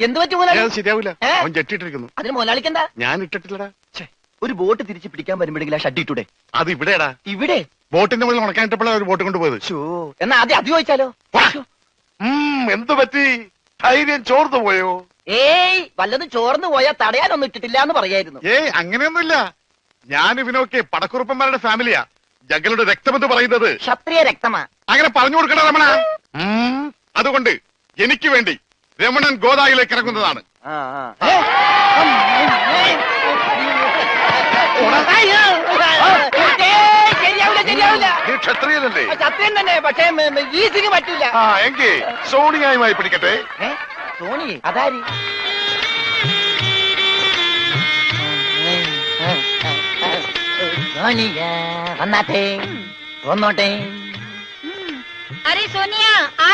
എന്ത് പറ്റും മുതലാളി? ശരിയാവില്ല, അവൻ ജെട്ടിട്ടിരിക്കുന്നു. അതിന് മുതലാളിക്കെന്താ? ഞാൻ ഇട്ടിട്ടില്ലടാ. ഒരു ബോട്ട് തിരിച്ച് പിടിക്കാൻ വരുമ്പോഴെങ്കിൽ ആ ഷഡ് ഇട്ടൂടെ? അത് ഇവിടെടാ. ഇവിടെ ബോട്ടിന്റെ മുകളിൽ ഉണക്കാനിട്ടപ്പോഴാണ് ഒരു ബോട്ട് കൊണ്ടുപോയത്. എന്നാ ആദ്യം അത് ചോദിച്ചാലോ? എന്ത് പറ്റി? ധൈര്യം ചോർന്നു പോയോ? ഏയ്, വല്ലതും ചോർന്നു പോയാൽ തടയാനൊന്നും ഇട്ടിട്ടില്ല എന്ന് പറയായിരുന്നു. അങ്ങനെയൊന്നുമില്ല. ഞാൻ ഇവനൊക്കെ പടക്കുറുപ്പന്മാരുടെ ഫാമിലിയാ. ജഗലുടെ രക്തമെന്ന് പറയുന്നത് ക്ഷത്രിയ രക്തമാ. അങ്ങനെ പറഞ്ഞു കൊടുക്കണ രമണ. അതുകൊണ്ട് എനിക്ക് വേണ്ടി രമണൻ ഗോദായിലേക്ക് ഇറങ്ങുന്നതാണ്. ക്ഷത്രിയനല്ലേ? ക്ഷത്രിയൻ തന്നെ, പക്ഷേ ഈസിന് പറ്റില്ല. എങ്കിൽ സോണിയായുമായി പിടിക്കട്ടെ. സോണി അതാരി? സോണിയ വന്നാട്ടെ, വന്നോട്ടെ. अरे सोनिया आ